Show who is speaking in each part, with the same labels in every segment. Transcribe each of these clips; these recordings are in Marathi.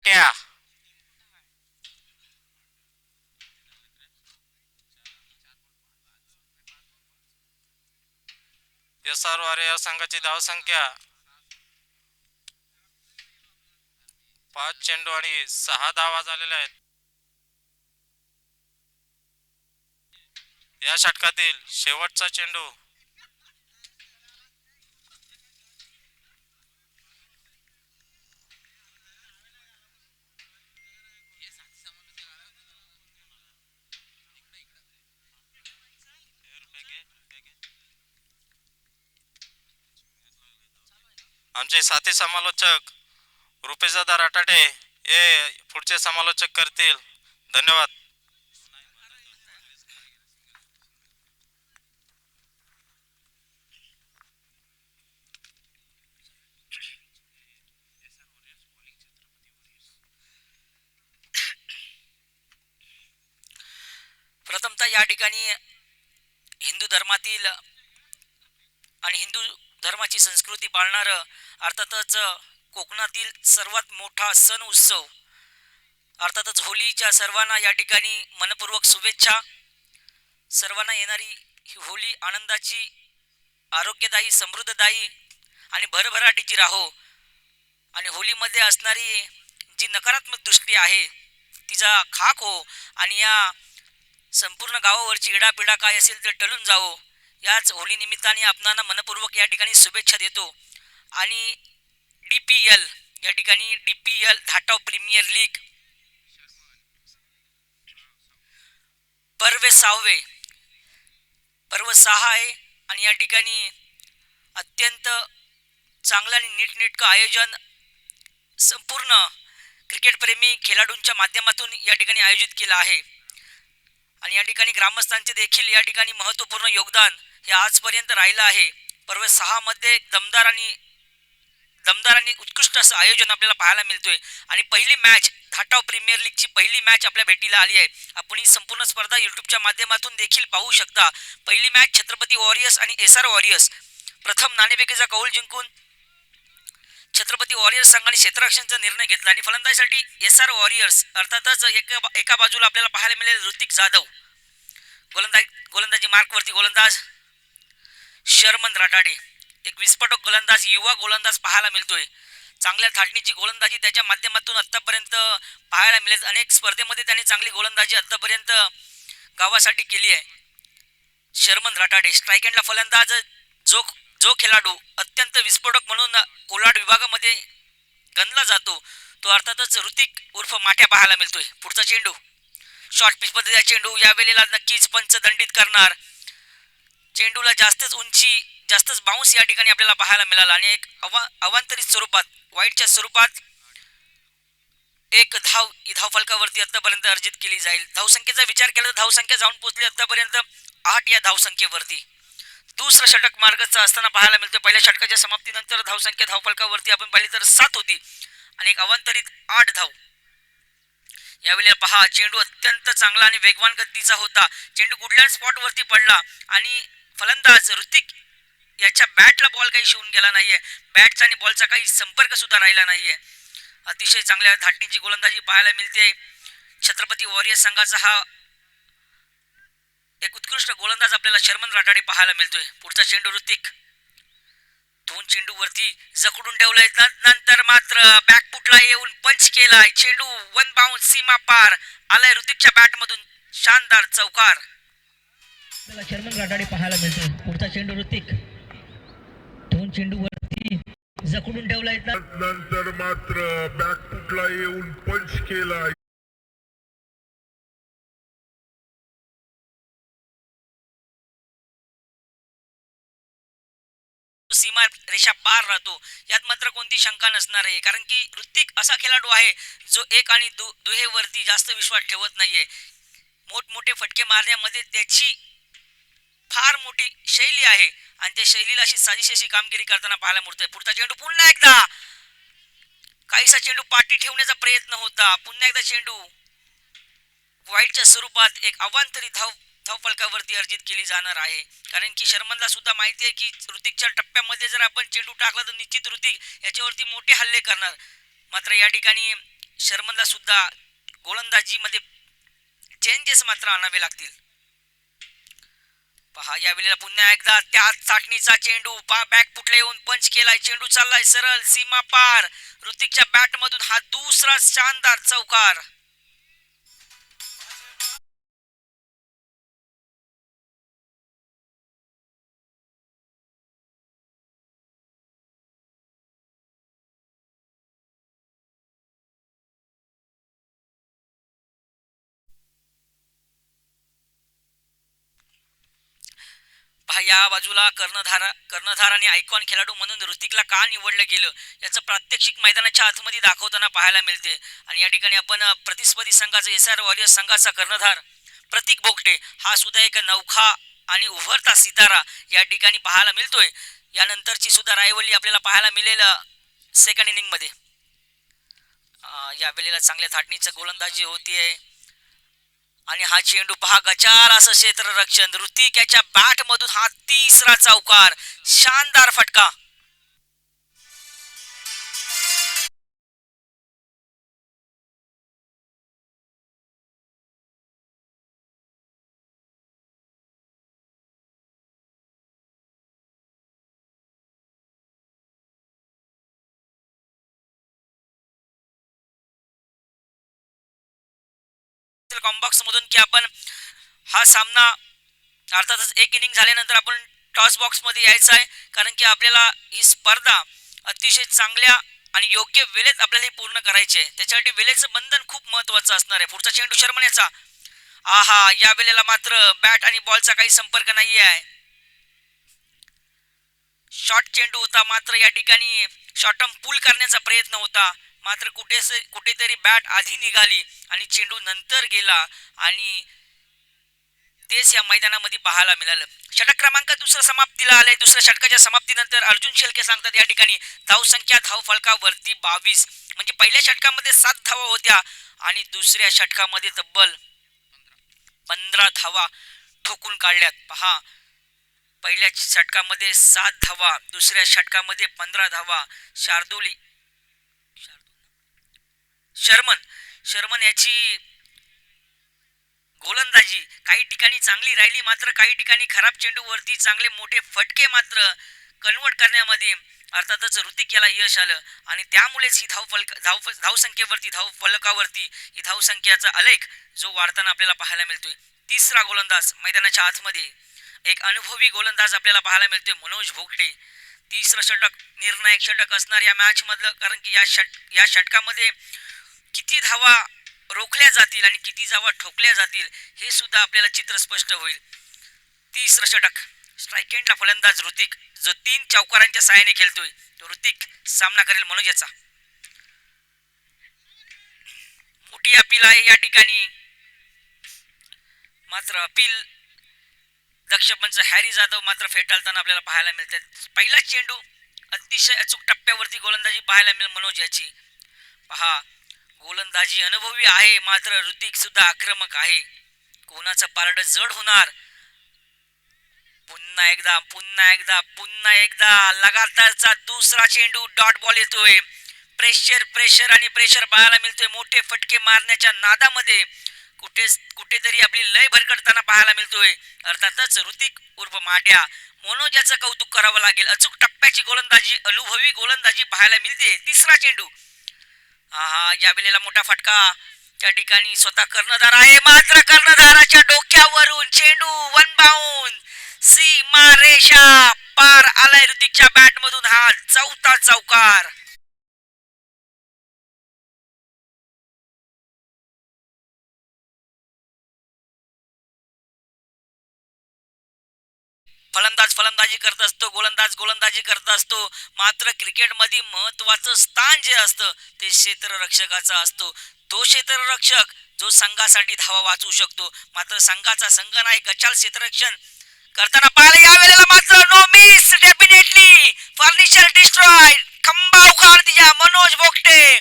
Speaker 1: त्या SR वारे या संघाची धावसंख्या 5 चेंडू आणि 6 धावा झालेल्या आहेत. या षटकातील शेवटचा चेंडू. आमचे साथी समालोचक रुपेशदादा राठाडे हे पुढचे समालोचक करतील. धन्यवाद.
Speaker 2: प्रथमतः या ठिकाणी हिंदू धर्मातील आणि हिंदू धर्माची संस्कृती पाळणारं अर्थातच कोकणातील सर्वात मोठा सण उत्सव अर्थातच होलीच्या सर्वांना या ठिकाणी मनपूर्वक शुभेच्छा. सर्वांना येणारी ही होली आनंदाची, आरोग्यदायी, समृद्धदायी आणि भरभराटीची राहो. आणि होलीमध्ये असणारी जी नकारात्मक दृष्टी आहे तिचा खाक हो आणि या संपूर्ण गावावरची इडापिडा काय असेल तर टळून जावो. याच होली निमित्ताने आपणाला मनपूर्वक या ठिकाणी शुभेच्छा देतो. आणि DPL या ठिकाणी DPL धाटाव प्रीमियर लीग पर्व 6 आहे आणि या ठिकाणी अत्यंत चांगलं आणि नीटनेटकं आयोजन संपूर्ण क्रिकेटप्रेमी खेळाडूंच्या माध्यमातून या ठिकाणी आयोजित केलं आहे. आणि या ठिकाणी ग्रामस्थांचे देखील या ठिकाणी महत्त्वपूर्ण योगदान हे आजपर्यंत राहिलं आहे. पर्व 6 मध्ये दमदार आणि उत्कृष्ट असं आयोजन आपल्याला पाहायला मिळतोय. आणि पहिली मॅच धाटाव प्रीमियर लीगची पहिली मॅच आपल्या भेटीला आली आहे. आपण ही संपूर्ण स्पर्धा यूट्यूबच्या माध्यमातून देखील पाहू शकता. पहिली मॅच छत्रपती वॉरियर्स आणि SR वॉरियर्स प्रथम नाणेफेकीचा कौल जिंकून छत्रपती वॉरियर्स संघाने क्षेत्ररक्षणाचा निर्णय घेतला आणि फलंदाजीसाठी SR वॉरियर्स अर्थातच एका बाजूला आपल्याला पाहायला मिळेल ऋतिक जाधव गोलंदाजी मार्कवरती गोलंदाज शर्मन राठाडे एक विस्फोटक गोलंदाज युवा गोलंदाज पाहायला मिळतोय. चांगल्या थाटणीची गोलंदाजी त्याच्या माध्यमातून आतापर्यंत पाहायला मिळेल. अनेक स्पर्धेमध्ये त्याने चांगली गोलंदाजी आतापर्यंत गावासाठी केली आहे. शर्मन राठाडे स्ट्राईक एंडला फलंदाज जो जो खेळाडू अत्यंत विस्फोटक म्हणून कोलाड विभागामध्ये गणला जातो तो अर्थातच ऋतिक उर्फ माठ्या पाहायला मिळतोय. पुढचा चेंडू शॉर्ट पिच पद्धतीचा चेंडू यावेळेला नक्कीच पंच दंडित करणार. चेंडूला जास्तच उंची जास्तच बाउन्स या ठिकाणी आपल्याला पाहायला मिळाला आणि एक अवांतरित स्वरूपात वाईटच्या स्वरूपात एक धाव फलकावरती आतापर्यंत अर्जित केली जाईल. धावसंख्येचा विचार केला तर धावसंख्या जाऊन पोहोचली आतापर्यंत 8 या धावसंख्येवरती. दुसरं षटक मार्गचा असताना पाहायला मिळतं. पहिल्या षटकाच्या समाप्तीनंतर धावसंख्या धावफलकावरती आपण पाहिली तर 7 होती आणि एक अवांतरित 8 धाव. यावेळेला पहा चेंडू अत्यंत चांगला आणि वेगवान गतीचा होता. चेंडू गुडलँड स्पॉटवरती पडला आणि फलंदाज ऋतिक याच्या बॅटला बॉल काही शिवून गेला नाहीये. बॅटचा आणि बॉलचा काही संपर्क सुद्धा राहिला नाहीये. अतिशय चांगल्या धाटणीची गोलंदाजी पाहायला मिळते. छत्रपती वॉरियर्स संघाचा हा एक उत्कृष्ट गोलंदाज आपल्याला शर्मन राठाडे पाहायला मिळतोय. पुढचा चेंडू ऋतिक 2 चेंडू वरती जखडून ठेवलाय. नंतर मात्र बॅकफुटला येऊन पंच केलाय. चेंडू 1 बाउन्स सीमा पार आलाय ऋतिकच्या बॅटमधून. शानदार चौकार शर्मन राठाडे पाहायला मिळतोय. पुढचा चेंडू ऋतिक 2 चेंडू वरती जखडून ठेवलाय.
Speaker 3: नंतर मात्र बॅकफुटला येऊन पंच केलाय.
Speaker 2: सीमा रेषा पार राहतो यात मात्र कोणती शंका नसणार आहे. कारण की ऋतिक असा खेळाडू आहे जो एक आणि दुहेवरती जास्त विश्वास ठेवत नाहीये. मोठमोठे फटके मारण्यामध्ये त्याची फार मोठी शैली आहे आणि त्या शैलीला अशी साजिश कामगिरी करताना पाहायला मिळतोय. पुढचा चेंडू पुन्हा एकदा काहीसा चेंडू पाठी ठेवण्याचा प्रयत्न होता. पुन्हा एकदा चेंडू वाईटच्या स्वरूपात एक अवांतरित धावफलकावरती अर्जित केली जाणार आहे. कारण की शर्मनला सुद्धा माहिती आहे की ऋतिकच्या टप्प्यामध्ये जर आपण चेंडू टाकला तर निश्चित ऋतिक याच्यावरती मोठे हल्ले करणार. मात्र या ठिकाणी शर्मनला सुद्धा गोलंदाजीमध्ये चेंजेस मात्र आणावे लागतील. पहा या वेळेला पुन्हा एकदा त्या चाटणीचा चेंडू बॅक फुटला येऊन पंच केलाय. चेंडू चाललाय सरळ सीमा पार. ऋतिकच्या बॅट मधून हा दुसरा शानदार चौकार. पहा या बाजूला कर्णधार आणि आयकॉन खेळाडू म्हणून ऋतिकला का निवडलं गेलं याचं प्रात्यक्षिक मैदानाच्या आतमध्ये दाखवताना पाहायला मिळते. आणि या ठिकाणी आपण प्रतिस्पर्धी संघाचा SR वॉरियर्स संघाचा कर्णधार प्रतीक बोगटे हा सुद्धा एक नौखा आणि उभरता सितारा या ठिकाणी पाहायला मिळतोय. यानंतरची सुद्धा रायवली आपल्याला पाहायला मिळेल सेकंड इनिंग मध्ये. या वेळेला चांगल्या थाटणीचं गोलंदाजी होतीये आणि हा चेंडू पहा गचाल असं क्षेत्ररक्षण. ऋतिक याच्या बॅट मधून हा तिसरा चौकार. शानदार फटका. कॉम्बॉक्स मधून की आपण हा सामना अर्थातच एक इनिंग झाल्यानंतर आपण टॉस बॉक्स मध्ये यायचं आहे. कारण की आपल्याला ही स्पर्धा अतिशय चांगल्या आणि योग्य वेळेत आपल्याला ही पूर्ण करायची आहे. त्याच्यासाठी वेळेचं बंधन खूप महत्वाचं असणार आहे. पुढचा चेंडू शर्मन याचा. आहा या वेळेला मात्र बॅट आणि बॉलचा काही संपर्क नाही आहे. शॉर्ट चेंडू होता मात्र या ठिकाणी शॉर्ट टर्म पूल करण्याचा प्रयत्न होता. मात्र कुठेतरी बॅट आधी निघाली आणि चेंडू नंतर गेला आणि तेच या मैदानामध्ये पाहायला मिळालं. षटक क्रमांक दुसरा समाप्तीला आले. दुसऱ्या षटकाच्या समाप्तीनंतर अर्जुन शेलके सांगतात या ठिकाणी धाव संख्या धाव फलकावरती 22. म्हणजे पहिल्या षटकामध्ये 7 धावा होत्या आणि दुसऱ्या षटकामध्ये तब्बल 15 धावा ठोकून काढल्यात. पहा पहिल्या षटकामध्ये 7 धावा, दुसऱ्या षटकामध्ये 15 धावा. शर्मन याची गोलंदाजी काही ठिकाणी चांगली राहिली मात्र काही ठिकाणी खराब चेंडूवरती चांगले मोठे फटके मात्र कन्वर्ट करण्यामध्ये अर्थातच ऋतिक याला यश आलं आणि त्यामुळेच ही धावसंख्येवरती धाव फलकावरती ही धावसंख्येचा आलेख जो वाढताना आपल्याला पाहायला मिळतोय. तिसरा गोलंदाज मैदानाच्या आतमध्ये एक अनुभवी गोलंदाज आपल्याला पाहायला मिळतोय मनोज भोगटे. तिसरं षटक निर्णायक षटक असणार या मॅच मधलं. कारण की या षटकामध्ये किती धावा रोखल्या जातील आणि किती धावा ठोकल्या जातील हे सुद्धा आपल्याला चित्र स्पष्ट होईल. तिसरं षटक स्ट्राईक एंडला फलंदाज ऋतिक जो 3 चौकारांच्या साहाय्याने खेळतोय. तो ऋतिक सामना करेल मनोज याचा. मोठी अपील आहे या ठिकाणी मात्र अपील दक्षपंच हॅरी जाधव मात्र फेटाळताना आपल्याला पाहायला मिळतात. पहिला चेंडू अतिशय अचूक टप्प्यावरती गोलंदाजी पाहायला मिळेल मनोज याची. पहा गोलंदाजी अनुभवी आहे मात्र ऋतिक सुद्धा आक्रमक आहे. कोणाचं पारड जड होणार. पुन्हा एकदा लगातारचा दुसरा चेंडू डॉट बॉल येतोय. प्रेशर आणि प्रेशर पाहायला मिळतोय. मोठे फटके मारण्याच्या नादामध्ये कुठेतरी आपली लय भरकटताना पाहायला मिळतोय. अर्थातच ऋतिक उर्फ माड्या मनोज याचं कौतुक करावं लागेल. अचूक टप्प्याची गोलंदाजी अनुभवी गोलंदाजी पाहायला मिळते. तिसरा चेंडू या वेळेला मोठा फटका त्या ठिकाणी स्वतः कर्णधार आहे मात्र कर्णधाराच्या डोक्यावरून चेंडू वन बाउंड सीमा रेषा पार आलाय. ऋतिकच्या बॅट मधून हा चौथा चौकार. फलंदाजी करत असतो. गोलंदाजी करत असतो. मात्र क्रिकेट मध्ये महत्वाचं स्थान जे असतं ते क्षेत्ररक्षकाचा असतो. तो क्षेत्ररक्षक जो संघासाठी धावा वाचवू शकतो. मात्र संघाचा संघ नाही गचाल क्षेत्ररक्षण करताना पाहिलं. या वेळेला मात्र no miss. Definitely furniture destroy. खंबा उखाड दिया मनोज भोगटे.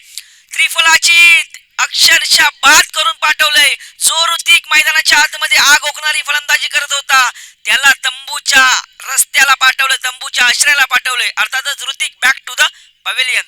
Speaker 2: त्रिफलाची अक्षरशः बाद करून पाठवलंय. जो ऋतिक मैदानाच्या आतमध्ये आग ओकणारी फलंदाजी करत होता त्याला तंबूच्या रस्त्याला पाठवलं. तंबूच्या आश्रयाला पाठवलंय. अर्थातच Hrithik back to the pavilion.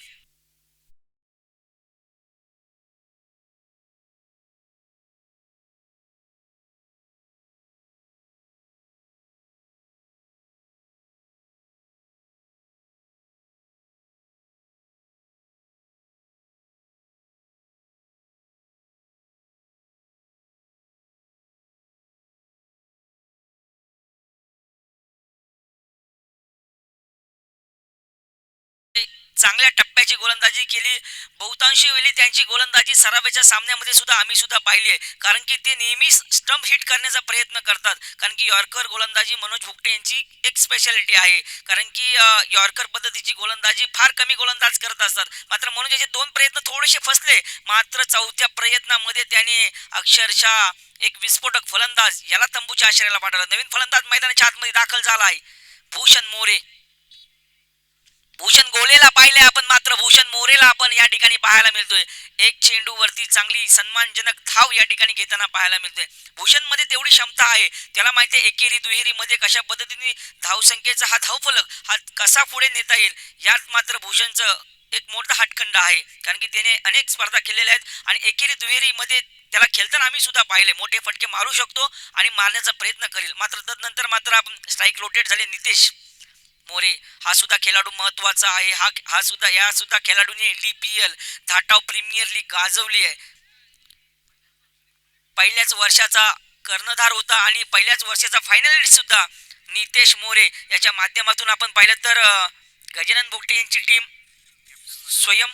Speaker 2: चांगल्या टप्प्याची गोलंदाजी केली. बहुतांशी वेळी त्यांची गोलंदाजी सरावाच्या सामन्यामध्ये सुद्धा आम्ही सुद्धा पाहिली आहे, कारण की ते नेहमी स्टंप हिट करण्याचा प्रयत्न करतात. कारण की यॉर्कर गोलंदाजी मनोज भुकटे यांची एक स्पेशालिटी आहे, कारण की यॉर्कर पद्धतीची गोलंदाजी फार कमी गोलंदाज करत असतात. मात्र मनोज याचे 2 प्रयत्न थोडेसे फसले. मात्र चौथ्या प्रयत्नामध्ये त्याने अक्षरशः एक विस्फोटक फलंदाज याला तंबूच्या आश्रयाला पाठवला. नवीन फलंदाज मैदानाच्या आतमध्ये दाखल झाला आहे, भूषण मोरे. भूषण गोलेला पाहिले आपण, मात्र भूषण मोरेला आपण या ठिकाणी पाहायला मिळतोय. एक चेंडूवरती चांगली सन्मानजनक धाव या ठिकाणी घेताना पाहायला मिळतोय. भूषण मध्ये तेवढी क्षमता आहे, त्याला माहिती आहे एकेरी दुहेरी मध्ये कशा पद्धतीने धावसंख्येचा हा धावफलक हा कसा पुढे नेता येईल. यात मात्र भूषणचं एक मोठा हातखंड आहे, कारण की त्याने अनेक स्पर्धा केलेल्या आहेत आणि एकेरी दुहेरी मध्ये त्याला खेळताना आम्ही सुद्धा पाहिले. मोठे फटके मारू शकतो आणि मारण्याचा प्रयत्न करेल. मात्र तदनंतर मात्र आपण स्ट्राईक रोटेट झाले नितेश मोरे. हा सुद्धा खेळाडू महत्वाचा आहे. हा सुद्धा या सुद्धा खेळाडूने DPL धाटाव प्रीमियर लीग गाजवली आहे. पहिल्याच वर्षाचा कर्णधार होता आणि पहिल्याच वर्षाचा फायनलिस्ट सुद्धा नितेश मोरे. याच्या माध्यमातून आपण पाहिलं तर गजानन बोगटे यांची टीम स्वयं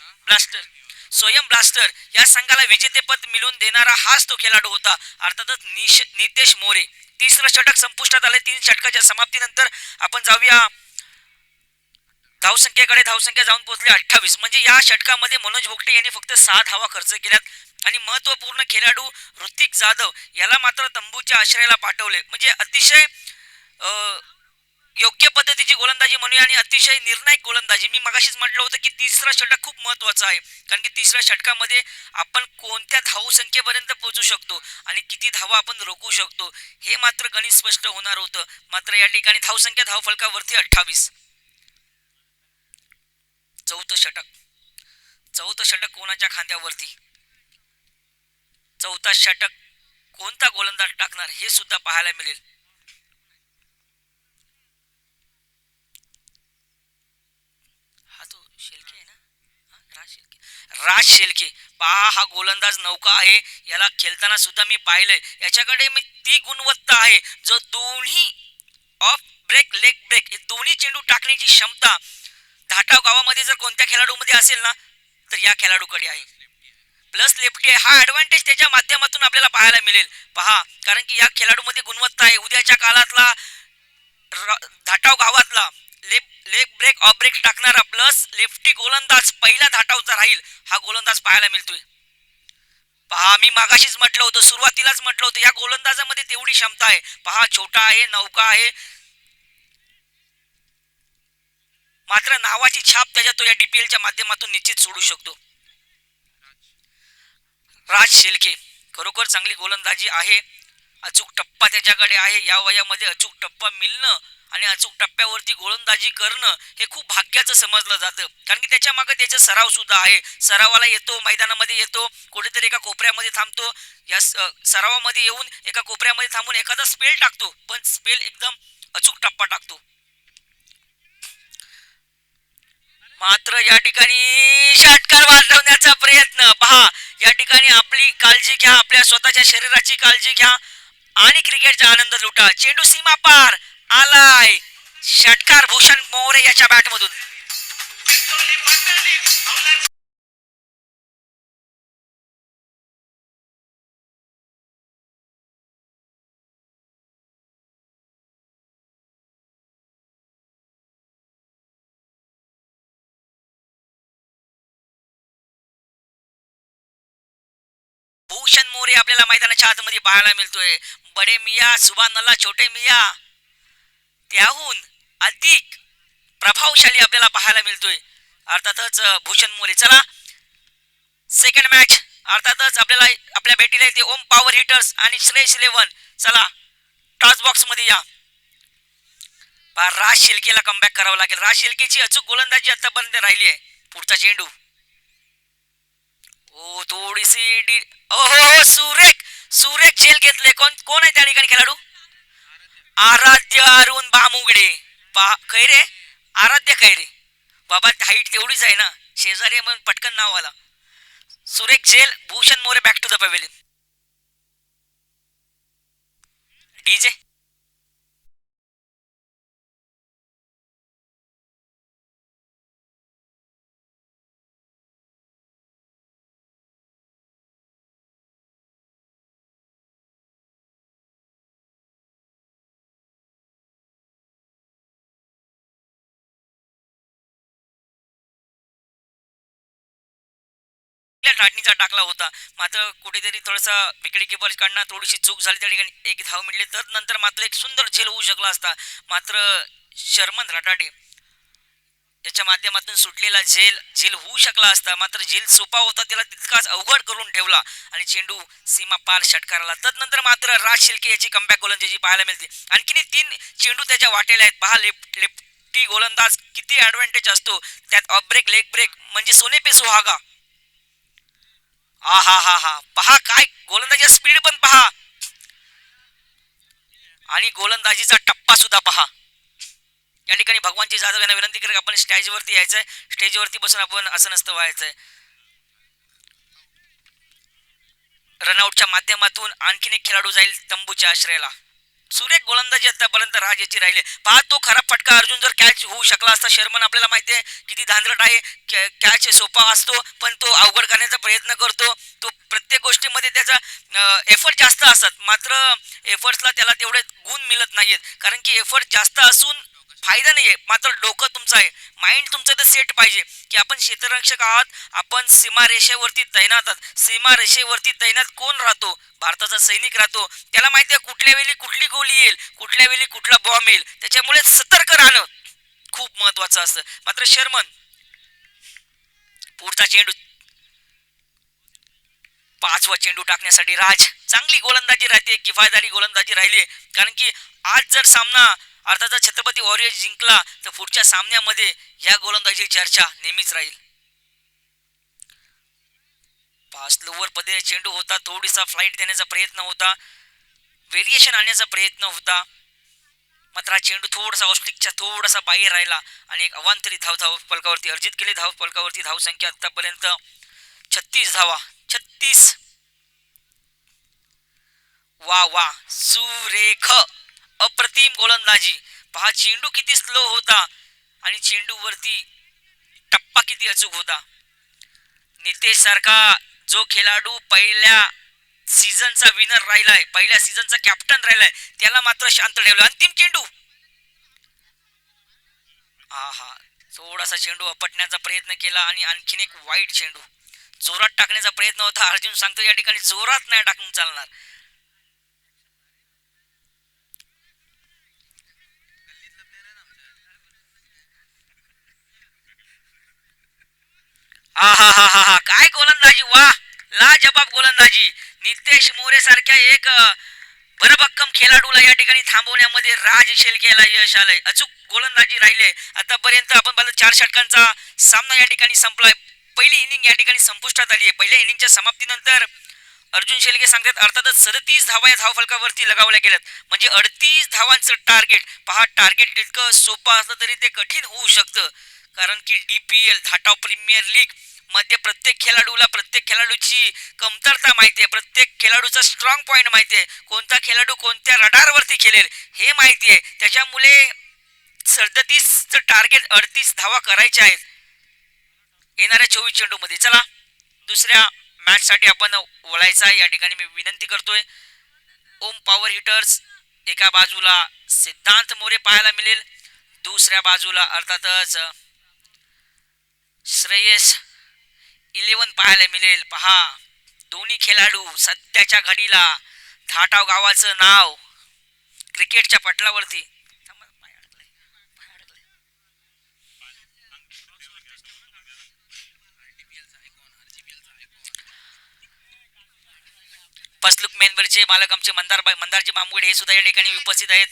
Speaker 2: ब्लास्टर या संघाला विजेतेपद मिळवून देणारा हाच तो खेळाडू होता, अर्थातच नितेश मोरे. तिसरं षटक संपुष्टात आले. 3 षटकाच्या समाप्तीनंतर आपण जाऊया धावसंख्येकडे. धावसंख्या जाऊन पोहोचली 28. म्हणजे या षटकामध्ये मनोज भोगटे यांनी फक्त 6 धावा खर्च केल्यात आणि महत्वपूर्ण खेळाडू ऋतिक जाधव याला मात्र तंबूच्या आश्रयाला पाठवले. म्हणजे अतिशय योग्य पद्धतीची गोलंदाजी म्हणूया आणि अतिशय निर्णायक गोलंदाजी. मी मगाशीच म्हटलं होतं की तिसरा षटक खूप महत्वाचा आहे, कारण की तिसऱ्या षटकामध्ये आपण कोणत्या धावसंख्येपर्यंत पोहोचू शकतो आणि किती धावा आपण रोखू शकतो हे मात्र गणित स्पष्ट होणार होतं. मात्र या ठिकाणी धावसंख्या धावफलकावरती 28. चौथं षटक कोणाच्या खांद्यावरती. चौथा षटक कोणता गोलंदाज टाकणार हे सुद्धा पाहायला मिळेल. हा तो शेलके आहे ना, राज शेलके. पहा, हा गोलंदाज नौका आहे. याला खेळताना सुद्धा मी पाहिलंय. याच्याकडे मी ती गुणवत्ता आहे जो दोन्ही ऑफ ब्रेक लेग ब्रेक हे दोन्ही चेंडू टाकण्याची क्षमता धाटाव गावामध्ये जर कोणत्या खेळाडूमध्ये असेल ना तर या खेळाडूकडे आहे. प्लस लेफ्टी आहे. हा ऍडव्हान्टेज त्याच्या माध्यमातून आपल्याला पाहायला मिळेल. पहा, कारण की या खेळाडूमध्ये गुणवत्ता आहे. उद्याच्या काळातला धाटाव गावातला लेग ब्रेक ऑफ ब्रेक टाकणारा प्लस लेफ्टी गोलंदाज पहिला धाटावचा राहील हा गोलंदाज पाहायला मिळतोय. पहा, मी मागाशीच म्हटलं होतं, सुरुवातीलाच म्हटलं होतं, या गोलंदाजामध्ये तेवढी क्षमता आहे. पहा, छोटा आहे, नौका आहे, मात्र नावाची छाप त्याच्या तो या DPLच्या माध्यमातून निश्चित सोडू शकतो. राज शेलके खरोखर चांगली गोलंदाजी आहे. अचूक टप्पा त्याच्याकडे आहे. या वयामध्ये अचूक टप्पा मिळणं आणि अचूक टप्प्यावरती गोलंदाजी करणं हे खूप भाग्याचं समजलं जातं, कारण की त्याच्या मागे त्याचा सराव सुद्धा आहे. सरावाला येतो, मैदानामध्ये येतो, कुठेतरी एका कोपऱ्यामध्ये थांबतो. या सरावामध्ये येऊन एका कोपऱ्यामध्ये थांबून एखादा स्पेल टाकतो, पण स्पेल एकदम अचूक टप्पा टाकतो. मात्र या ठिकाणी षटकार वाजवण्याचा प्रयत्न. पहा, या ठिकाणी आपली काळजी घ्या, आपल्या स्वतःच्या शरीराची काळजी घ्या आणि क्रिकेटचा आनंद लुटा. चेंडू सीमा पार आलाय. षटकार भूषण मोरे याच्या बॅटमधून. भूषण मोरे आपल्याला मैदानाच्या आतमध्ये पाहायला मिळतोय. बडे मिया सुभानला छोटे मिया त्याहून अधिक प्रभावशाली आपल्याला पाहायला मिळतोय अर्थातच भूषण मोरे. चला, सेकंड मॅच अर्थातच आपल्याला आपल्या भेटीला येते ओम पॉवर हिटर्स आणि श्रेयस 11. चला, टॉस बॉक्स मध्ये या. राज शेलकेला कमबॅक करावं लागेल. राज शेलकेची अचूक गोलंदाजी आतापर्यंत राहिली आहे. पुढचा चेंडू थोडीशी हो सुरेख झेल घेतले. कोण आहे त्या ठिकाणी खेळाडू? आराध्य अरुण बामुगडे. खैरे, आराध्य खैरे. बाबा, हाईट तेवढीच आहे ना, शेजारी म्हणून पटकन नाव आला. सुरेख झेल. Bhushan More back to the pavilion. डीजे धाटणीचा टाकला होता, मात्र कुठेतरी थोडासा विकेट कीपरकडनं थोडीशी चूक झाली, त्या ठिकाणी एक धाव मिळली, तर नंतर मात्र एक सुंदर झेल होऊ शकला असता. मात्र शर्मन रटाडे याच्या माध्यमातून सुटलेला झेल होऊ शकला असता, मात्र झेल सोपा होता, त्याला तितकाच अवघड करून ठेवला आणि चेंडू सीमा पार षटकाराला. तदनंतर मात्र राज शिर्के याची कमबॅक गोलंदाजी पाहायला मिळते. आणखीन 3 चेंडू त्याच्या वाटेला आहेत. पहा, लेफ्टी गोलंदाज किती ऍडव्हान्टेज असतो त्यात. ऑफ ब्रेक, लेग ब्रेक म्हणजे सोने पे सुहागा. हा पहा काय गोलंदाजीचा स्पीड पण पहा आणि गोलंदाजीचा टप्पा सुद्धा पहा. या ठिकाणी भगवानजी जाधव यांना विनंती करेल आपण स्टेजवरती यायचंय, स्टेजवरती बसून आपण असं नसतं व्हायचंय. रनआउटच्या माध्यमातून आणखीन एक खेळाडू जाईल तंबूच्या आश्रयाला. सुरेख गोलंदाजी आतापर्यंत राज याची राहिले. पहा, तो खराब फटका अर्जुन जर कॅच होऊ शकला असता. शर्मन आपल्याला माहिती आहे किती धांदरट आहे, कॅच सोपा असतो पण तो अवघड करण्याचा प्रयत्न करतो. तो प्रत्येक गोष्टीमध्ये त्याचा एफर्ट जास्त असतात, मात्र एफर्ट्सला त्याला तेवढे गुण मिळत नाहीयेत, कारण की एफर्ट जास्त असून फायदा नाहीये. मात्र डोकं तुमचं आहे, माइंड तुमचं तर सेट पाहिजे की आपण क्षेत्ररक्षक आहात, आपण सीमारेषेवरती तैनात आहात. सीमारेषेवरती तैनात कोण राहतो? भारताचा सैनिक राहतो. त्याला माहिती आहे कुठल्या वेळी कुठली गोळी येईल, कुठल्या वेळी कुठला बॉम्ब येईल, त्याच्यामुळे सतर्क राहणं खूप महत्वाचं असतं. मात्र शर्मन पुढचा चेंडू, 5वा चेंडू टाकण्यासाठी राज. चांगली गोलंदाजी राहते, किफायतदारी गोलंदाजी राहिली, कारण की आज जर सामना अर्थातच छत्रपती वॉरियर्स जिंकला तर पुढच्या सामन्यामध्ये या गोलंदाजीची चर्चा नेहमीच राहील. 5 लोवर पदे चेंडू होता, थोडीसा फ्लाईट देण्याचा प्रयत्न होता, व्हेरिएशन आणण्याचा प्रयत्न होता, मात्र हा चेंडू थोडासा ऑस्टिकच्या थोडासा बाहेर राहिला आणि एक अवांतरी धाव फलकावरती अर्जित केले. धाव फलकावरती धावसंख्या आतापर्यंत 36 धावा. 36. वा सुरेख अप्रतिम गोलंदाजी. पहा, चेंडू किती स्लो होता आणि चेंडूवरती टप्पा किती अचूक होता. नितेश सारखा जो खेळाडू पहिल्या सीझनचा विनर राहिलाय, पहिल्या सीझनचा कॅप्टन राहिलाय, त्याला मात्र शांत ठेवलं. अंतिम चेंडू, थोडासा चेंडू अपटण्याचा प्रयत्न केला आणि आणखीन एक वाईट चेंडू. जोरात टाकण्याचा प्रयत्न होता, अर्जुन सांगतो या ठिकाणी जोरात नाही टाकून चालणार. काय गोलंदाजी, वा लाजबाब गोलंदाजी. नितेश मोरे सारख्या एक भरभक्कम खेळाडूला या ठिकाणी थांबवण्यामध्ये राज शेळकेला यश आलंय. अचूक गोलंदाजी राहिले. आतापर्यंत आपण पाहिलं 4 षटकांचा सामना या ठिकाणी संपलाय. पहिली इनिंग या ठिकाणी संपुष्टात आली आहे. पहिल्या इनिंगच्या समाप्तीनंतर अर्जुन शेळके सांगतात अर्थातच 37 धावा या धावफलकावरती लगावल्या गेल्यात, म्हणजे 38 धावांचं टार्गेट. पहा, टार्गेट इतकं सोपं असलं तरी ते कठीण होऊ शकतं, कारण की DPL धाटाव प्रीमियर लीग मध्ये प्रत्येक खेळाडूची कमतरता माहिती आहे, प्रत्येक खेळाडूचा स्ट्रॉंग पॉइंट माहिती आहे, कोणता खेळाडू कोणत्या रडारवरती खेळेल हे माहिती आहे. त्याच्यामुळे 37चं टार्गेट 38 धावा करायच्या आहेत येणाऱ्या 24 चेंडू मध्ये. चला दुसऱ्या मॅच साठी आपण वळायचा आहे. या ठिकाणी मी विनंती करतोय, ओम पॉवर हिटर्स एका बाजूला सिद्धांत मोरे पाहायला मिळेल, दुसऱ्या बाजूला अर्थातच श्रेयस 11 पाहायला मिळेल. पहा, दोन्ही खेळाडू सध्याच्या घडीला धाटाव गावाचं नाव क्रिकेटच्या पटलावरती. फसलुक मेनवरचे मालक आमचे मंदारजी बांबुडे हे सुद्धा या ठिकाणी उपस्थित आहेत,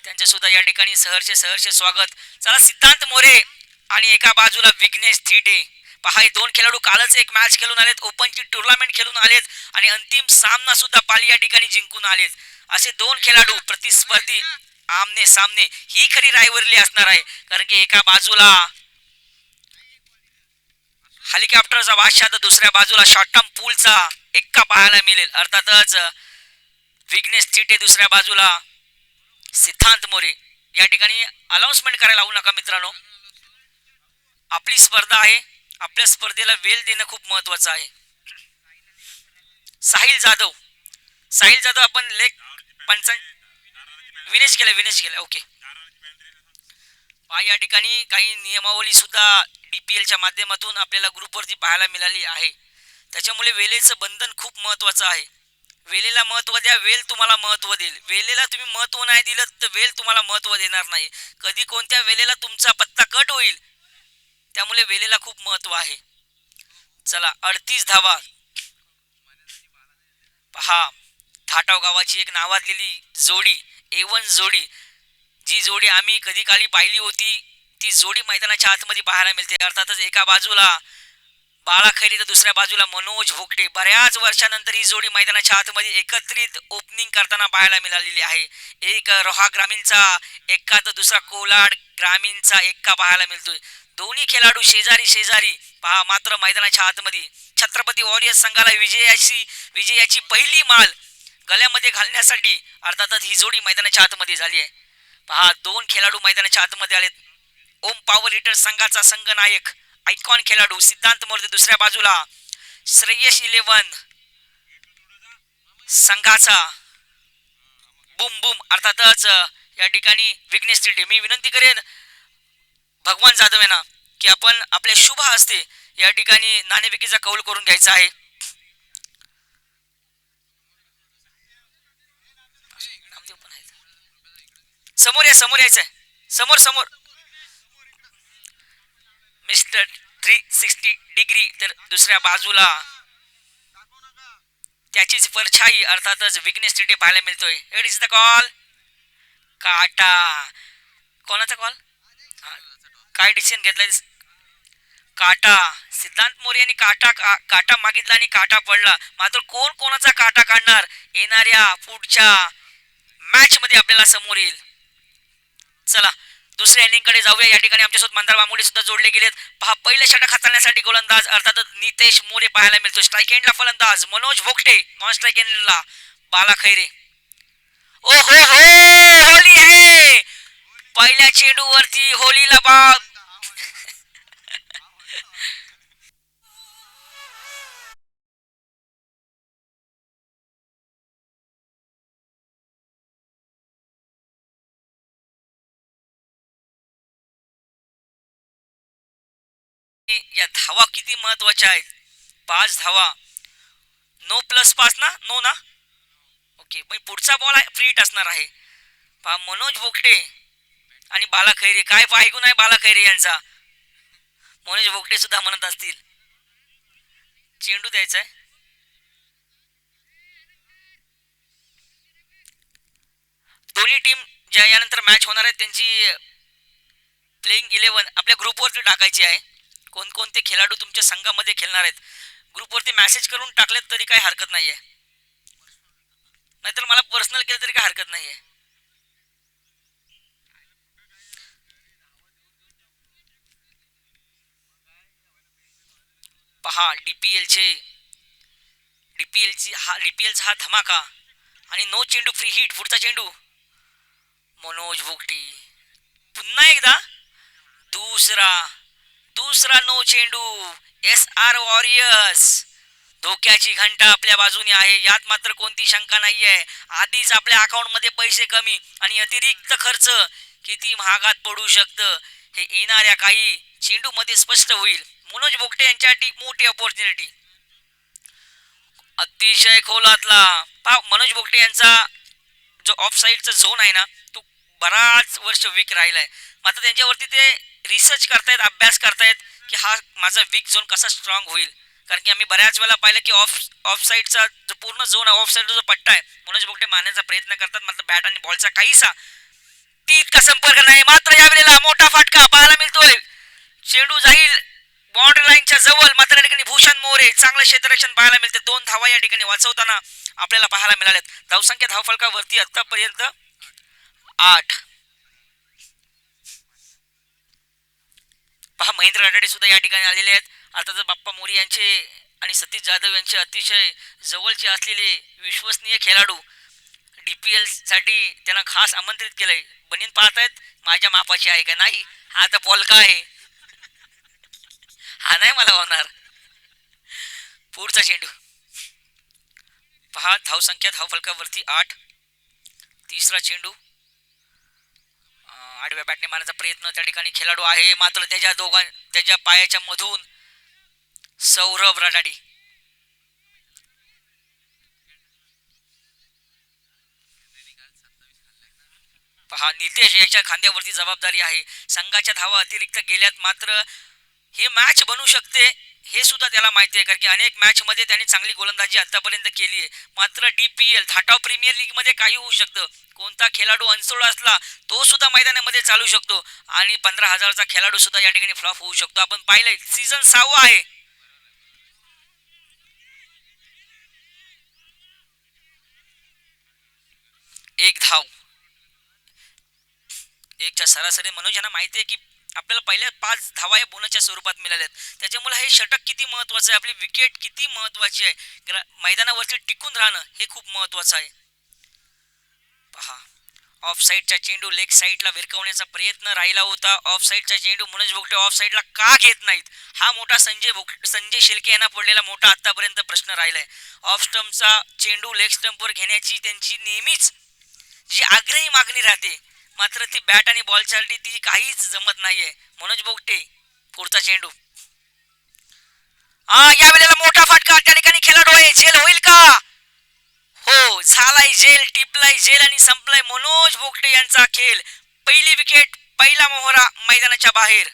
Speaker 2: त्यांचे सुद्धा या ठिकाणी सहर्ष स्वागत. चला, सिद्धांत मोरे आणि एका बाजूला विघ्नेश थिटे. पहा, हे 2 खेळाडू कालच एक मॅच खेळून आलेत, ओपनची टुर्नामेंट खेळून आलेत आणि अंतिम सामना सुद्धा पाली या ठिकाणी जिंकून आलेत. असे 2 खेळाडू प्रतिस्पर्धी आमने सामने. ही खरी रायव्हरली असणार आहे, कारण की एका बाजूला हेलिकॉप्टरचा बादशाह तर दुसऱ्या बाजूला शॉर्ट टर्म पूलचा एक्का पाहायला मिळेल. अर्थातच विघ्नेश थिटे, दुसऱ्या बाजूला सिद्धांत मोरे. या ठिकाणी अनाउन्समेंट करायला लावू नका मित्रांनो, आपली स्पर्धा आहे, आपल्या स्पर्धेला वेळ देणं खूप महत्वाचं आहे. साहिल जाधव आपण लेग पंचायत विनेश केलं ओके. या ठिकाणी काही नियमावली सुद्धा DPL च्या माध्यमातून आपल्याला ग्रुपवरती पाहायला मिळाली आहे. त्याच्यामुळे वेळेचं बंधन खूप महत्वाचं आहे. वेळेला महत्व द्या, वेळ तुम्हाला महत्व देईल. वेळेला तुम्ही महत्व नाही दिलं तर वेळ तुम्हाला महत्व देणार नाही. कधी कोणत्या वेळेला तुमचा पत्ता कट होईल, त्यामुळे वेळेला खूप महत्व आहे. चला 38 धावा. पहा थाटाव गावाची एक नावाजलेली जोडी, A1 जोडी, जी जोडी आम्ही कधी काळी पाहिली होती, ती जोडी मैदानाच्या आतमध्ये पाहायला मिळते. अर्थातच एका बाजूला बाळा खैरे तर दुसऱ्या बाजूला मनोज भोगटे. बऱ्याच वर्षानंतर ही जोडी मैदानाच्या आतमध्ये एकत्रित ओपनिंग करताना पाहायला मिळालेली आहे. एक रोहा ग्रामीणचा एक्का तर दुसरा कोलाड ग्रामीणचा एक्का पाहायला मिळतोय. दोन्ही खेळाडू शेजारी शेजारी पहा. मात्र मैदानाच्या आतमध्ये छत्रपती वॉरियर्स संघाला विजयाची पहिली माल गळ्यामध्ये घालण्यासाठी अर्थातच ही जोडी मैदानाच्या आतमध्ये झाली आहे. पहा दोन खेळाडू मैदानाच्या आतमध्ये आलेत. ओम पॉवर हिटर संघाचा संघ नायक आयकॉन खेळाडू सिद्धांत मोर्ते, दुसऱ्या बाजूला श्रेयस 11 संघाचा बुम बुम अर्थातच या ठिकाणी विघ्नेश तिर्डे. मी विनंती करेन भगवान जाधव यांना की आपण आपल्या शुभ हस्ते या ठिकाणी नाणेफेकीचा कौल करून घ्यायचा आहे. समोर या, समोर यायचंय, समोर समोर. मिस्टर 360 डिग्री तर दुसऱ्या बाजूला त्याचीच परछाई अर्थातच विघ्नेश तिर्डे पाहायला मिळतोय. It is the call. काटा. कोणाचा कॉल? काय डिसिजन घेतलाय? काटा. सिद्धांत मोरे यांनी काटा मागितला आणि काटा पडला. मात्र कोण कोणाचा काटा काढणार येणाऱ्या पुढच्या मॅच मध्ये आपल्याला समोर येईल. चला दुसऱ्या इनिंग कडे जाऊया. या ठिकाणी आमच्यासोबत मंदार बांबोडे सुद्धा जोडले गेलेत. पहा पहिल्या षटक हाताळण्यासाठी गोलंदाज अर्थातच नितेश मोरे पाहायला मिळतो. स्ट्राईक एंडला फलंदाज मनोज भोगटे, नॉन स्ट्राईक एंडला बाला खैरे. ओ हो हो, होली आहे. पहिल्या चेंडूवरती होलीला बाग. या धावा किती महत्वाच्या आहेत. 5 धावा. नो प्लस 5 ना, नो ना. ओके, मग पुढचा बॉल फ्री हिट असणार आहे. पहा मनोज भोगटे आणि बाला खैरे. काय ऐकून आहे बाला खैरे यांचा. मनोज भोगटे सुद्धा म्हणत असतील. चेंडू द्यायचा आहे. दोन्ही टीम ज्या यानंतर मॅच होणार आहे त्यांची प्लेइंग 11 आपल्या ग्रुपवरती टाकायची आहे. कोणकोणते खेळाडू तुमच्या संघामध्ये खेळणार आहेत ग्रुपवरती मेसेज करून टाकलेत तरी काही हरकत नाहीये. नाहीतर मला पर्सनल केलं तरी काही हरकत नाहीये. पहा डीपीएलचा हा धमाका आणि नो चेंडू फ्री हिट. पुढचा चेंडू मनोज भोगटे. पुन्हा एकदा दुसरा नो चेंडू. SR वॉरियर्स धोक्याची घंटा आपल्या बाजूने आहे. यात मात्र कोणती शंका नाहीये. आधीच आपल्या अकाउंट मध्ये पैसे कमी आणि अतिरिक्त खर्च किती महागात पडू शकतं हे येणाऱ्या काही चेंडू मध्ये स्पष्ट होईल. मनोज भोगटे यांच्यासाठी मोठी अपॉर्च्युनिटी. अतिशय खोलातला मनोज भोगटे यांचा जो ऑफ साईडचा झोन आहे ना तो बराच वर्ष वीक राहिलाय. मात्र त्यांच्यावरती ते रिसर्च करतायत, अभ्यास करतायत की हा माझा वीक झोन कसा स्ट्रॉंग होईल. कारण की आम्ही बऱ्याच वेळा पाहिलं की ऑफ साईडचा जो पूर्ण झोन आहे, ऑफ साईडचा जो पट्टा आहे, मनोज भोगटे मारण्याचा प्रयत्न करतात. मात्र बॅट आणि बॉलचा काहीसा तितका संपर्क नाही. मात्र यावेळेला मोठा फटका पाहायला मिळतोय. चेंडू जाईल बाउंड्री लाईनच्या जवळ. मात्र या ठिकाणी भूषण मोरे चांगलं क्षेत्ररक्षण पाहायला मिळते. 2 धावा या ठिकाणी वाचवताना आपल्याला पाहायला मिळाल्यात. धावसंख्या धावफलकावरती आतापर्यंत 8. पहा महेंद्र राठोडे सुद्धा या ठिकाणी आलेले आहेत. अर्थातच बाप्पा मोरी यांचे आणि सतीश जाधव यांचे अतिशय जवळचे असलेले विश्वसनीय खेळाडू. डीपीएल साठी त्यांना खास आमंत्रित केलंय. बनीन पाहतायत माझ्या मापाची आहे का नाही. हा तर पोलका आहे, हा नाही मला होणार. पुढचा चेंडू पहा धावसंख्या धावफलकावरती 8. तिसरा चेंडू आडव्या बॅटने मारण्याचा प्रयत्न त्या ठिकाणी खेळाडू आहे. मात्र त्याच्या पायाच्या मधून सौरभ राठाडी पहा नितेश याच्या खांद्यावरती जबाबदारी आहे. संघाच्या धावा अतिरिक्त गेल्यात मात्र ही मॅच बनू शकते हे सुद्धा त्याला माहिती आहे, कारण की अनेक मॅच मध्ये त्यांनी चांगली गोलंदाजी आतापर्यंत केली आहे. मात्र DPL धाटाव प्रीमियर लीग मध्ये काही होऊ शकतं. कोणता खेळाडू अनसोड असला तो सुद्धा मैदानामध्ये चालू शकतो आणि 15,000चा खेळाडू सुद्धा या ठिकाणी फ्लॉप होऊ शकतो. आपण पाहिलंय सीझन 6वा आहे. एक धाव एकच्या सरासरी. मनोज यांना माहिती आहे की आपल्याला पहिल्या 5 धावा या बोनसच्या स्वरूपात मिळाल्यात, त्याच्यामुळे हे षटक किती महत्वाचं आहे, आपली विकेट किती महत्वाची आहे, मैदानावरती टिकून राहणं हे खूप महत्वाचं आहे. पहा ऑफ साईडचा चेंडू लेग साईडला विरकवण्याचा प्रयत्न राहिला होता. ऑफ साईडचा चेंडू मनोज भोगटे ऑफ साईडला का घेत नाहीत हा मोठा संजय शेळके यांना पडलेला मोठा आतापर्यंत प्रश्न राहिलाय. ऑफ स्टंपचा चेंडू लेग स्टंपवर घेण्याची त्यांची नेहमीच जी आग्रही मागणी राहते, मात्र ती बॅट आणि बॉल चालली ती काहीच जमत नाहीये. मनोज बोगटे पुढचा चेंडू. या वेळेला मोठा फटका त्या ठिकाणी खेळाडू आहे. झेल होईल का? हो झालाय झेल, टिपलाय झेल आणि संपलाय मनोज बोगटे यांचा खेळ. पहिली विकेट, पहिला मोहरा मैदानाच्या बाहेर.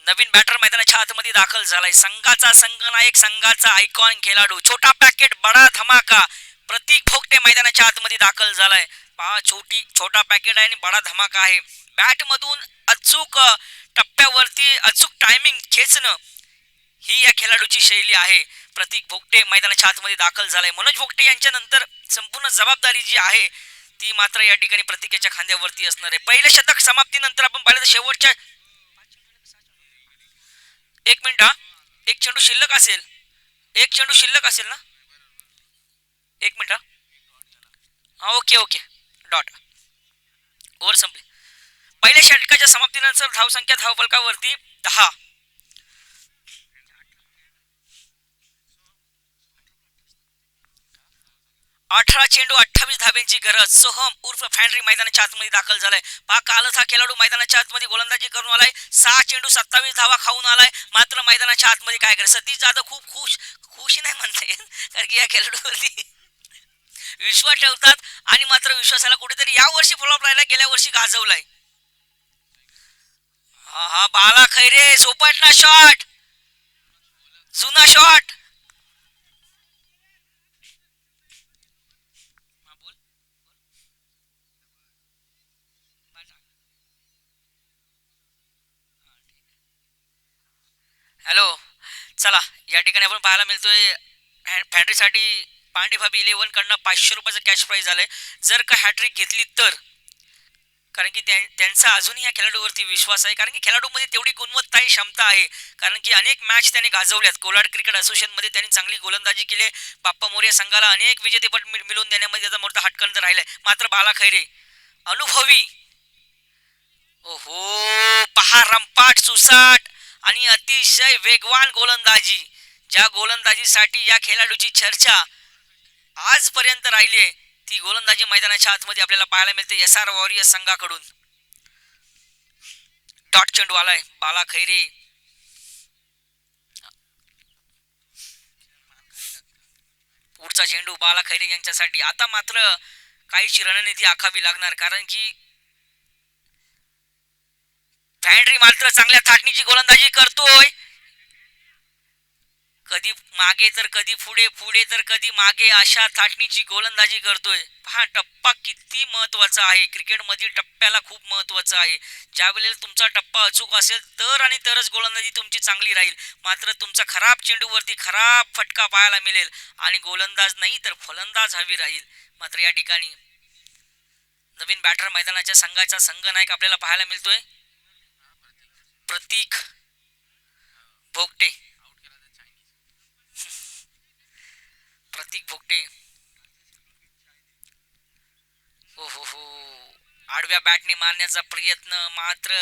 Speaker 2: नवीन बॅटर मैदानाच्या आतमध्ये दाखल झालाय. संघाचा संघनायक, संघाचा आयकॉन खेळाडू, छोटा पॅकेट बडा धमाका प्रतीक भोगटे मैदानाच्या आतमध्ये दाखल झालाय. पहा छोटा पॅकेट आहे आणि बडा धमाका आहे. बॅट मधून अचूक टप्प्यावरती अचूक टायमिंग खेचणं ही या खेळाडूची शैली आहे. प्रतीक भोगटे मैदानाच्या आतमध्ये दाखल झालाय. मनोज भोगटे यांच्या नंतर संपूर्ण जबाबदारी जी आहे ती मात्र या ठिकाणी प्रतीकेच्या खांद्यावरती असणार आहे. पहिल्या शतक समाप्तीनंतर आपण पाहिलं तर शेवटच्या 1 मिनिट एक चेंडू शिल्लक असेल, एक चेंडू शिल्लक असेल ना, 1 मिनिट ओके डॉट ओव्हर संपले. पहिल्या षटकाच्या समाप्तीनंतर धावसंख्या धावफलकावरती 10. 18 चेंडू 28 धाब्यांची गरज. सोहम उर्फ फॅन्ड्री मैदानाच्या आतमध्ये दाखल झालाय. पहा कालच हा खेळाडू मैदानाच्या आतमध्ये गोलंदाजी करून आलाय. 6 चेंडू 27 धावा खाऊन आलाय. मात्र मैदानाच्या आतमध्ये काय करे. सतीश जाधव खूप खुशी नाही म्हणता येईल, कारण की या खेळाडूवरती विश्वास ठेवतात आणि मात्र विश्वासाला कुठेतरी या वर्षी फॉलोअप राहिला, गेल्या वर्षी गाजवलाय. हा बाला खैरे सोपटला शॉट, जुना शॉट. हॅलो, चला या ठिकाणी आपण पाहायला मिळतोय फॅन्ड्रीसाठी पांडे भाभी 11 कडनं 500 रुपयाचं कॅश प्राईज आलंय जर का हॅट्रिक घेतली तर. कारण की त्यांचा अजूनही या खेळाडूवरती विश्वास आहे, कारण की खेळाडूमध्ये तेवढी गुणवत्ता आहे, क्षमता आहे. कारण की अनेक मॅच त्यांनी गाजवल्यात. कोलाड क्रिकेट असोसिएशन मध्ये त्यांनी चांगली गोलंदाजी केली. बाप्पा मोरे संघाला अनेक विजेतेपद मिळवून देण्यामध्ये त्याचा मोठा हटकंत राहिलाय. मात्र बाला खैरे अनुभवी, ओहो पहा रंपाट सुसाट आणि अतिशय वेगवान गोलंदाजी, ज्या गोलंदाजीसाठी या खेळाडूची चर्चा आजपर्यंत राहिली आहे ती गोलंदाजी मैदानाच्या आतमध्ये आपल्याला पाहायला मिळते SR वॉरियर्स संघाकडून. डॉट चेंडू आलाय बाला खैरे. पुढचा चेंडू बाला खैरे यांच्यासाठी. आता मात्र काहीशी रणनीती आखावी लागणार, कारण की फॅन्ड्री मात्र चांगल्या थाटणीची गोलंदाजी करतोय. कधी मागे तर कधी पुढे, पुढे तर कधी मागे, अशा थाटणीची गोलंदाजी करतोय. पहा टप्पा किती महत्वाचा आहे. क्रिकेट मधील टप्प्याला खूप महत्वाचं आहे. ज्या वेळेला तुमचा टप्पा अचूक असेल तर आणि तरच गोलंदाजी तुमची चांगली राहील. मात्र तुमचा खराब चेंडूवरती खराब फटका पाहायला मिळेल आणि गोलंदाज नाही तर फलंदाज हवी राहील. मात्र या ठिकाणी नवीन बॅटर मैदानाच्या संघाचा संघनायक आपल्याला पाहायला मिळतोय प्रतीक भोगटे. प्रतीक भोगटे. हो, आडव्या बॅटने मारण्याचा प्रयत्न, मात्र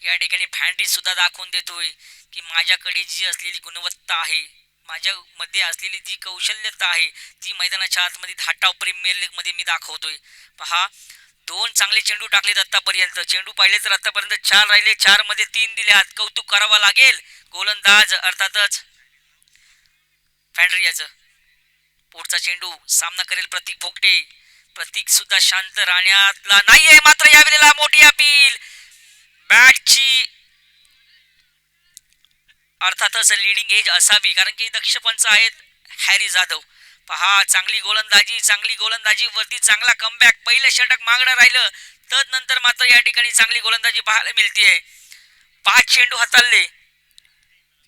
Speaker 2: या ठिकाणी फॅन्ड्री सुद्धा दाखवून देतोय की माझ्याकडे जी असलेली गुणवत्ता आहे, माझ्यामध्ये असलेली जी कौशल्यता आहे, ती मैदानाच्या आतमध्ये धाटाव प्रीमियर लीग मध्ये मी दाखवतोय. पहा, 2 चांगले चेंडू टाकलेत आतापर्यंत. चेंडू पाहिले तर आतापर्यंत 4 राहिले, 4 मध्ये 3 दिल्यात. कौतुक करावं लागेल गोलंदाज अर्थातच फॅन्ड्री याचं. पुढचा चेंडू सामना करेल प्रतीक भोगटे. प्रतीक सुद्धा शांत राहण्यातला नाहीये, मात्र यावेळेला मोठी अपील. बॅटची अर्थातच लिडिंग एज असावी, कारण की दक्ष पंच आहेत हॅरी जाधव. पहा, चांगली गोलंदाजी वरती चांगला कमबॅक. पहिलं षटक मागणं राहिलं, तदनंतर मात्र या ठिकाणी चांगली गोलंदाजी पाहायला मिळतीये. 5 चेंडू हाताळले,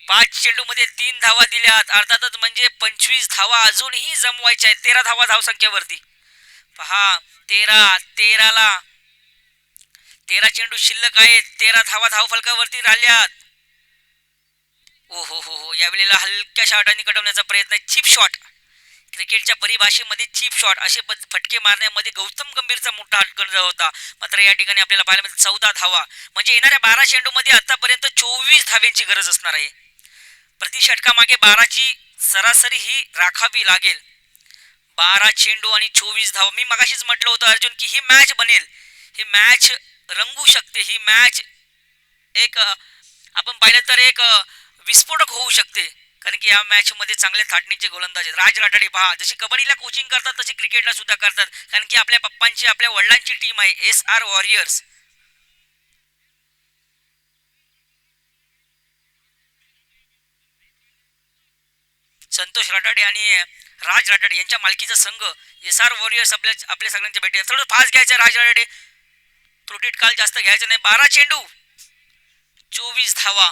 Speaker 2: 5 चेंडू मध्ये 3 धावा दिल्यात. अर्थातच म्हणजे 25 धावा अजूनही जमवायच्या आहेत. 13 धावा धावसंख्येवरती. पहा, 13 चेंडू शिल्लक आहेत, 13 धावा धावफलकावरती राहिल्यात. हो, यावेळेला हलक्याशा अडाणी कडवण्याचा प्रयत्न. चिप शॉट, क्रिकेटच्या परिभाषेमध्ये चिप शॉट असे फटके मारण्यामध्ये गौतम गंभीरचा मोठा हातखंड होता. मात्र या ठिकाणी आपल्याला पाहायला मिळते 14 धावा, म्हणजे येणाऱ्या 12 चेंडू मध्ये आतापर्यंत 24 धाव्यांची गरज असणार आहे. प्रति षटकामागे 12ची सरासरी ही राखावी लागेल. 12 चेंडू आणि 24 धावा. मी मगाशीच म्हटलं होतं अर्जुन की ही मॅच बनेल, ही मॅच रंगू शकते, ही मॅच एक आपण पाहिलं तर एक विस्फोटक होऊ शकते, कारण की या मॅच मध्ये चांगले थाटणीचे गोलंदाज आहेत. राज राठाडे पहा, जशी कबड्डीला कोचिंग करतात तशी क्रिकेटला सुद्धा करतात, कारण की आपल्या पप्पांची, आपल्या वडिलांची टीम आहे SR वॉरियर्स. संतोष राठाडे आणि राज राठाडे यांच्या मालकीचा संघ SR वॉरियर्स आपल्या सगळ्यांच्या भेटी. थोडं फास्ट घ्यायचं राज राठाडे, त्रुटीत काल जास्त घ्यायचं नाही. 12 चेंडू 24 धावा.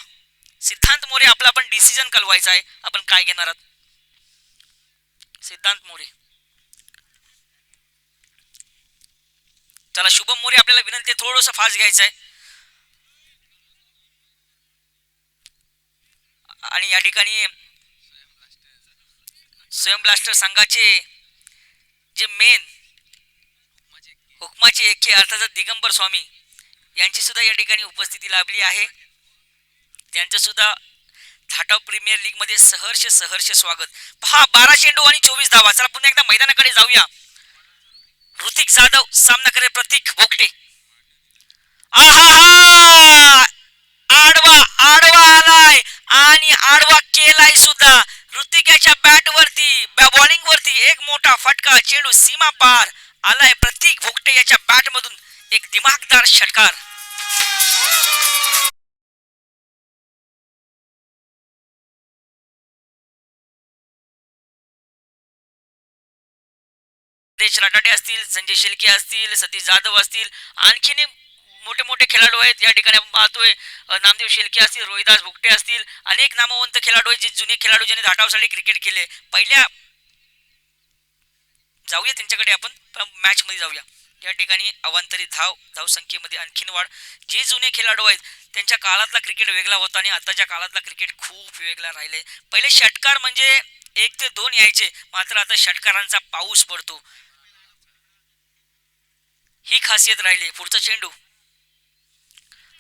Speaker 2: सिद्धांत मोरे आपला पण डिसिजन कळवायचा आहे, आपण काय घेणार आहात सिद्धांत मोरे. चला शुभम मोरे, आपल्याला विनंती आहे थोडंसं फास्ट घ्यायचं आहे. आणि या ठिकाणी स्वयं ब्लास्टर संघाचे जे मेन हुकमाचे एके अर्थात दिगंबर स्वामी यांची सुद्धा या ठिकाणी उपस्थिती लाभली आहे. त्यांचं सुद्धा थाटाव प्रीमियर लीग मध्ये सहर्ष स्वागत. पहा, 12 चेंडू आणि 24 धावा. चला पुन्हा एकदा मैदानाकडे जाऊया. ऋतिक जाधव सामना करे प्रतीक भोगटे. आहा, आडवा आलाय आणि आडवा केलाय सुद्धा. ऋतिक याच्या बॅट वरती, बॉलिंग वरती एक मोठा फटका. चेंडू सीमा पार आलाय. प्रतीक भोगटे याच्या बॅट मधून एक दिमागदार षटकार. राठाडे असतील, संजय शेलके असतील, सतीश जाधव असतील, आणखीन मोठे मोठे खेळाडू आहेत या ठिकाणी आपण पाहतोय. नामदेव शेलके असतील, रोहिदास भुकटे असतील, अनेक नामवंत खेळाडू आहेत, जे जुने खेळाडू ज्यांनी धाटावसाठी क्रिकेट खेळले. पहिल्या जाऊया त्यांच्याकडे आपण, मॅच मध्ये जाऊया. या ठिकाणी अवांतरित धावसंख्येमध्ये आणखीन वाढ. जे जुने खेळाडू आहेत त्यांच्या काळातला क्रिकेट वेगळा होता आणि आताच्या काळातला क्रिकेट खूप वेगळा राहिलाय. पहिले षटकार म्हणजे 1 ते 2 यायचे, मात्र आता षटकारांचा पाऊस पडतो, ही खासियत राहिली. पुढचा चेंडू,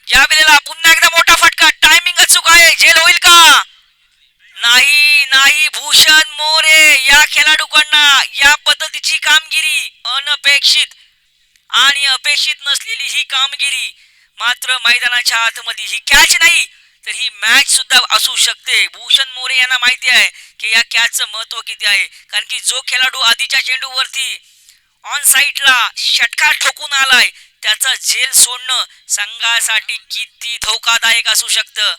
Speaker 2: या वेळेला पुन्हा एकदा मोठा फटका. टायमिंग अचूक आहे, झेल होईल का? नाही. भूषण मोरे या खेळाडूकडनं या पद्धतीची कामगिरी, अनपेक्षित आणि अपेक्षित नसलेली ही कामगिरी. मात्र मैदानाच्या आतमध्ये ही कॅच नाही तर ही मॅच सुद्धा असू शकते. भूषण मोरे यांना माहिती आहे की या कॅचचं महत्व किती आहे, कारण की जो खेळाडू आधीच्या चेंडूवरती ऑन साईडला षटकार ठोकून आलाय त्याचा झेल सोडणं संघासाठी किती धोकादायक असू शकतं.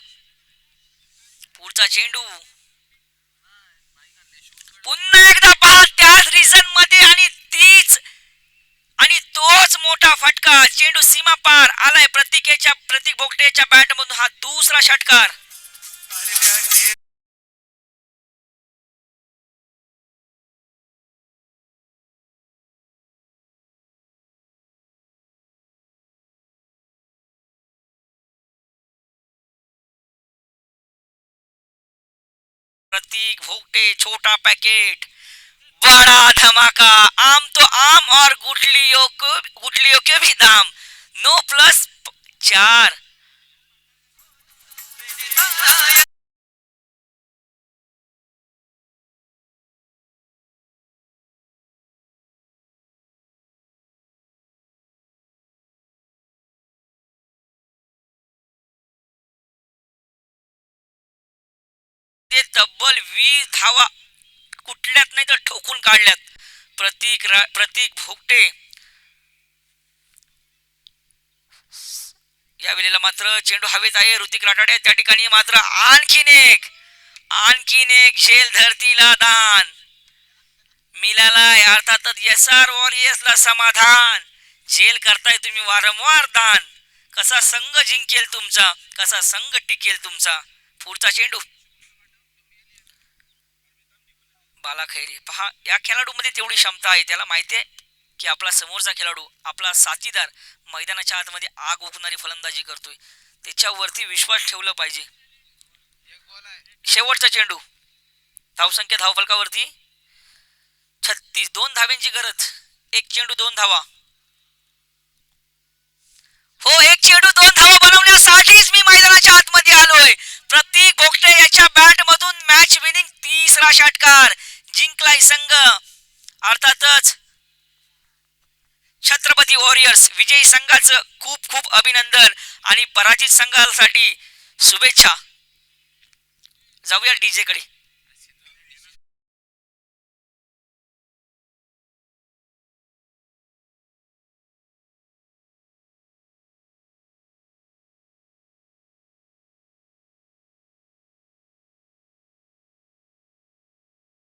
Speaker 2: पुढचा चेंडू, पुन्हा एकदा पहा त्याच रिझन मध्ये आणि तोच मोठा फटका. चेंडू सीमा पार आलाय. प्रतीक भोगटेच्या बॅट मधून हा दुसरा षटकार. प्रतीक भोगटे छोटा पॅकेट बड़ा धमाका, आम तो आम और गुठलियों के भी दाम, 9+4। ते तब्बल 20 धावा कुठल्यात नाही तर ठोकून काढल्यात. प्रतीक भोगटे या वेळेला मात्र चेंडू हवेत आहे. ऋतिक राठाडे त्या ठिकाणी मात्र आणखीन एक झेल धरतीला दान मिळालाय. अर्थातच SR वॉरियर्सला समाधान. झेल करताय तुम्ही वारंवार दान. कसा संघ जिंकेल तुमचा, कसा संघ टिकेल तुमचा. पुढचा चेंडू बाला खैरे. पहा, या खेळाडूमध्ये तेवढी क्षमता आहे. त्याला माहिती आहे की आपला समोरचा खेळाडू, आपला साथीदार मैदानाच्या आतमध्ये आग ओकणारी फलंदाजी करतोय. त्याच्यावरती विश्वास ठेवला पाहिजे. शेवटचा चेंडू. धावसंख्या धावफलकावरती 36. 2 धाव्यांची गरज. एक चेंडू 2 धावा. हो, एक चेंडू 2 धावा बनवण्यासाठीच मी मैदानाच्या आतमध्ये आलोय. प्रतीक भोगटे याच्या बॅट मधून मॅच विनिंग 3रा षटकार जिंकलाय संघ. अर्थातच छत्रपती वॉरियर्स विजयी संघाचं खूप खूप अभिनंदन आणि पराजित संघासाठी शुभेच्छा. जाऊया डीजे कडे.